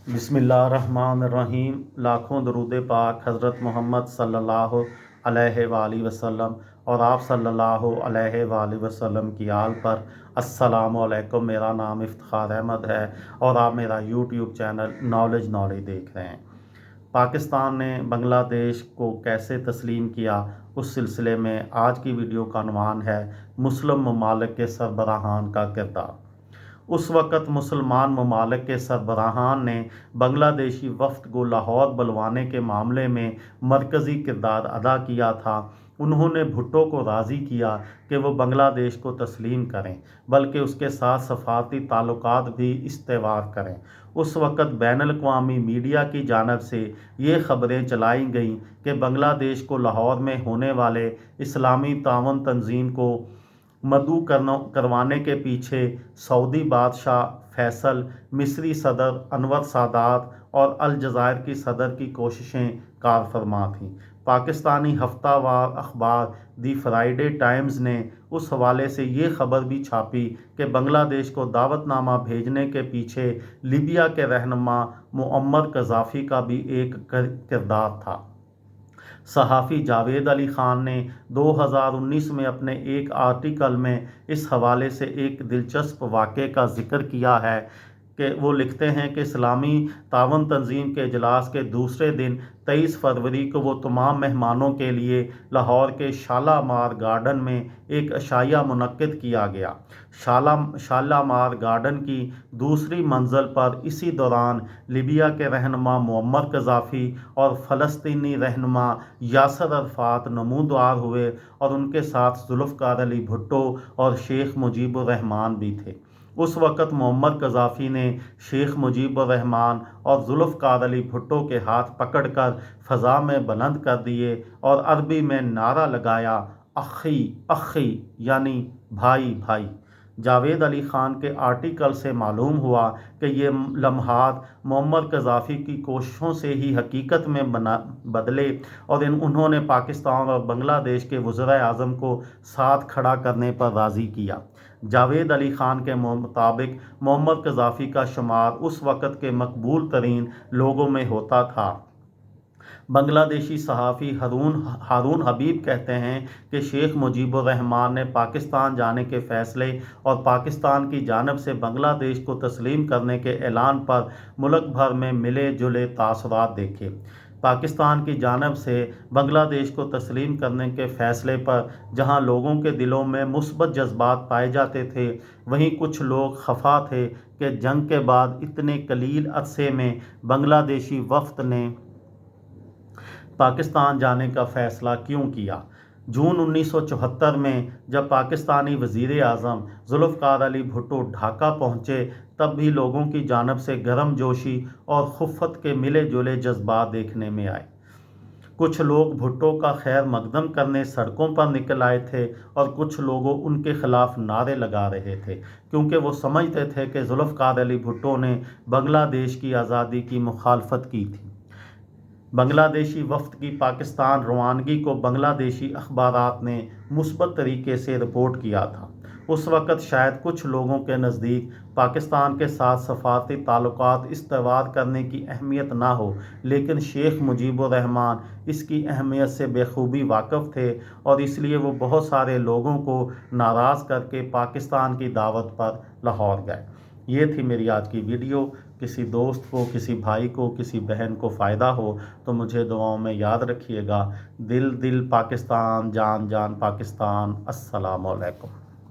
बिस्मिल्लाहिर्रहमानिर्रहीम। लाखों दरूद पाक हज़रत मोहम्मद सल्लल्लाहु अलैहि वसल्लम और आप सल्लल्लाहु अलैहि वसल्लम की आल पर। अस्सलामु अलैकुम। मेरा नाम इफ्तिखार अहमद है और आप मेरा यूट्यूब चैनल नॉलेज देख रहे हैं। पाकिस्तान ने बांग्लादेश को कैसे तस्लीम किया, उस सिलसिले में आज की वीडियो का उन्वान है मुस्लिम ममालिक के सरबराहान का किरदार। उस वक़्त मुसलमान ममालिक के सरबराहान ने बांग्लादेशी वफ़द को लाहौर बुलवाने के मामले में मरकज़ी किरदार अदा किया था। उन्होंने भुट्टो को राज़ी किया कि वो बांग्लादेश को तस्लीम करें, बल्कि उसके साथ सफ़ारती ताल्लुकात भी इस्तेवार करें। उस वक़्त बैनुल-अक़वामी मीडिया की जानिब से ये ख़बरें चलाई गईं कि बांग्लादेश को लाहौर में होने वाले इस्लामी ताउन तंजीम को मदऊ करवाने के पीछे सऊदी बादशाह फैसल, मिस्री सदर अनवर सादात और अलजायर की सदर की कोशिशें कारफरमा थीं। पाकिस्तानी हफ्तावार अखबार दी फ्राइडे टाइम्स ने उस हवाले से ये खबर भी छापी कि बांग्लादेश को दावतनामा भेजने के पीछे लीबिया के रहनुमा मुअम्मर कज़ाफ़ी का भी एक किरदार था। सहाफ़ी जावेद अली ख़ान ने 2019 में अपने एक आर्टिकल में इस हवाले से एक दिलचस्प वाक़े का ज़िक्र किया है कि वो लिखते हैं कि इस्लामी ताउन तंजीम के इजलास के दूसरे दिन 23 फरवरी को वो तमाम मेहमानों के लिए लाहौर के शालामार गार्डन में एक अशाइया मुनक्किद किया गया। शालामार गार्डन की दूसरी मंजिल पर इसी दौरान लीबिया के रहनुमा मुअम्मर कज़ाफ़ी और फ़लस्तीनी रहनुमा यासर अरफ़ात नमूदार हुए और उनके साथ जुल्फ़िकार अली भुट्टो और शेख मुजीबुर रहमान भी थे। उस वक़्त मुअम्मर कज़ाफ़ी ने शेख मुजीबुर रहमान और जुल्फ़िकार अली भुट्टो के हाथ पकड़कर फ़ज़ा में बुलंद कर दिए और अरबी में नारा लगाया, अख़ी अख़ी, यानी भाई भाई। जावेद अली ख़ान के आर्टिकल से मालूम हुआ कि ये लम्हात मुअम्मर कज़ाफ़ी की कोशिशों से ही हकीकत में बदले और उन्होंने पाकिस्तान और बांग्लादेश के वज़ीर-ए-आज़म को साथ खड़ा करने पर राज़ी किया। जावेद अली ख़ान के मुताबिक मुअम्मर कज़ाफ़ी का शुमार उस वक़्त के मकबूल तरीन लोगों में होता था। बांग्लादेशी सहाफ़ी हारून हबीब कहते हैं कि शेख मुजीबुर रहमान ने पाकिस्तान जाने के फ़ैसले और पाकिस्तान की जानिब से बांग्लादेश को तस्लीम करने के ऐलान पर मुल्क भर में मिले जुले तासुरात देखे। पाकिस्तान की जानिब से बांग्लादेश को तस्लीम करने के फ़ैसले पर जहां लोगों के दिलों में मुस्बत जज्बात पाए जाते थे, वहीं कुछ लोग खफा थे कि जंग के बाद इतने कलील अरसे में बांग्लादेशी वफ़द ने पाकिस्तान जाने का फ़ैसला क्यों किया। जून 1974 में जब पाकिस्तानी वज़ीर-ए-आज़म जुल्फ़िकार अली भुट्टो ढाका पहुँचे, तब भी लोगों की जानिब से गर्मजोशी और खुफ़्फ़त के मिले जुले जज्बात देखने में आए। कुछ लोग भुट्टो का खैर मकदम करने सड़कों पर निकल आए थे और कुछ लोगों उनके खिलाफ नारे लगा रहे थे, क्योंकि वो समझते थे कि जुल्फ़िकार अली भुट्टो ने बांग्लादेश की आज़ादी की मुखालफत की थी। बांग्लादेशी वफ़द की पाकिस्तान रवानगी को बांग्लादेशी अखबारात ने मुस्बत तरीके से रिपोर्ट किया था। उस वक़्त शायद कुछ लोगों के नज़दीक पाकिस्तान के साथ सफ़ारती ताल्लुकात इस्तेवार करने की अहमियत ना हो, लेकिन शेख मुजीबुर रहमान इसकी अहमियत से बेखूबी वाक़िफ़ थे और इसलिए वो बहुत सारे लोगों को नाराज़ करके पाकिस्तान की दावत पर लाहौर गए। ये थी मेरी आज की वीडियो। किसी दोस्त को, किसी भाई को, किसी बहन को फ़ायदा हो तो मुझे दुआओं में याद रखिएगा। दिल दिल पाकिस्तान, जान जान पाकिस्तान। अस्सलामु अलैकुम।